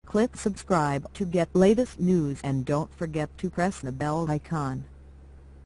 Click subscribe to get latest news and don't forget to press the bell icon.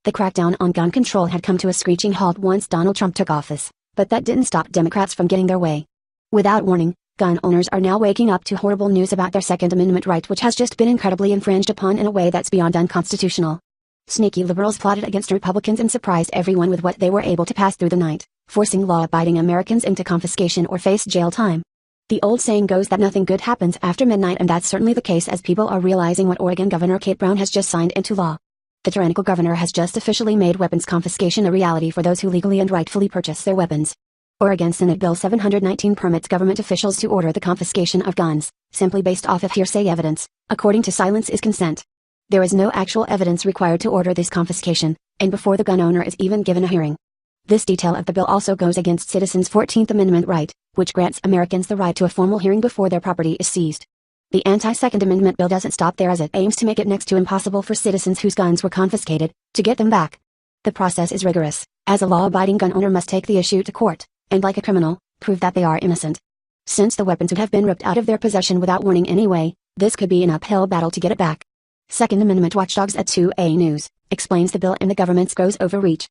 The crackdown on gun control had come to a screeching halt once Donald Trump took office, but that didn't stop Democrats from getting their way. Without warning, gun owners are now waking up to horrible news about their Second Amendment right, which has just been incredibly infringed upon in a way that's beyond unconstitutional. Sneaky liberals plotted against Republicans and surprised everyone with what they were able to pass through the night, forcing law-abiding Americans into confiscation or face jail time. The old saying goes that nothing good happens after midnight, and that's certainly the case as people are realizing what Oregon Governor Kate Brown has just signed into law. The tyrannical governor has just officially made weapons confiscation a reality for those who legally and rightfully purchase their weapons. Oregon Senate Bill 719 permits government officials to order the confiscation of guns, simply based off of hearsay evidence, according to silence is consent. There is no actual evidence required to order this confiscation, and before the gun owner is even given a hearing. This detail of the bill also goes against citizens' 14th Amendment right, which grants Americans the right to a formal hearing before their property is seized. The anti-Second Amendment bill doesn't stop there, as it aims to make it next to impossible for citizens whose guns were confiscated to get them back. The process is rigorous, as a law-abiding gun owner must take the issue to court, and like a criminal, prove that they are innocent. Since the weapons would have been ripped out of their possession without warning anyway, this could be an uphill battle to get it back. Second Amendment watchdogs at 2A News explains the bill and the government's gross overreach.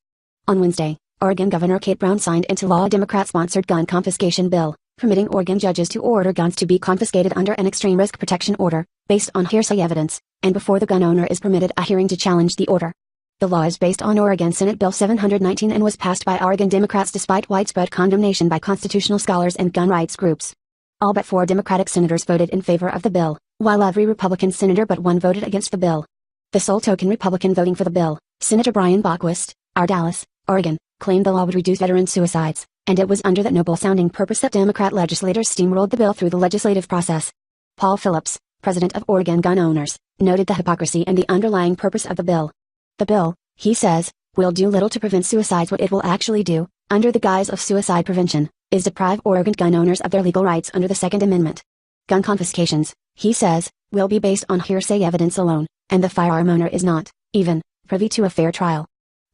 On Wednesday, Oregon Governor Kate Brown signed into law a Democrat-sponsored gun confiscation bill, permitting Oregon judges to order guns to be confiscated under an extreme risk protection order, based on hearsay evidence, and before the gun owner is permitted a hearing to challenge the order. The law is based on Oregon Senate Bill 719 and was passed by Oregon Democrats despite widespread condemnation by constitutional scholars and gun rights groups. All but 4 Democratic senators voted in favor of the bill, while every Republican senator but one voted against the bill. The sole token Republican voting for the bill, Senator Brian Bockwist, R. Dallas, Oregon, claimed the law would reduce veteran suicides, and it was under that noble-sounding purpose that Democrat legislators steamrolled the bill through the legislative process. Paul Phillips, president of Oregon Gun Owners, noted the hypocrisy and the underlying purpose of the bill. The bill, he says, will do little to prevent suicides. What it will actually do, under the guise of suicide prevention, is deprive Oregon gun owners of their legal rights under the Second Amendment. Gun confiscations, he says, will be based on hearsay evidence alone, and the firearm owner is not, even, privy to a fair trial.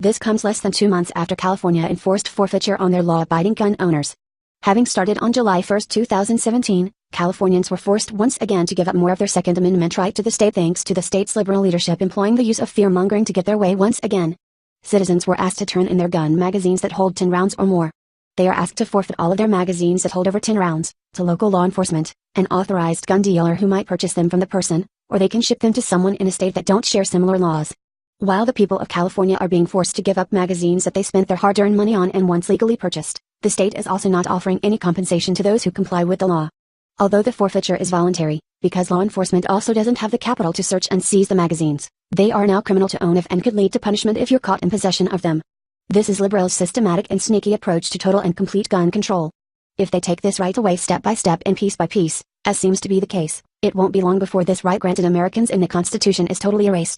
This comes less than 2 months after California enforced forfeiture on their law-abiding gun owners. Having started on July 1, 2017, Californians were forced once again to give up more of their Second Amendment right to the state thanks to the state's liberal leadership employing the use of fear-mongering to get their way once again. Citizens were asked to turn in their gun magazines that hold 10 rounds or more. They are asked to forfeit all of their magazines that hold over 10 rounds, to local law enforcement, an authorized gun dealer who might purchase them from the person, or they can ship them to someone in a state that don't share similar laws. While the people of California are being forced to give up magazines that they spent their hard-earned money on and once legally purchased, the state is also not offering any compensation to those who comply with the law. Although the forfeiture is voluntary, because law enforcement also doesn't have the capital to search and seize the magazines, they are now criminal to own if and could lead to punishment if you're caught in possession of them. This is liberals' systematic and sneaky approach to total and complete gun control. If they take this right away step by step and piece by piece, as seems to be the case, it won't be long before this right granted Americans in the Constitution is totally erased.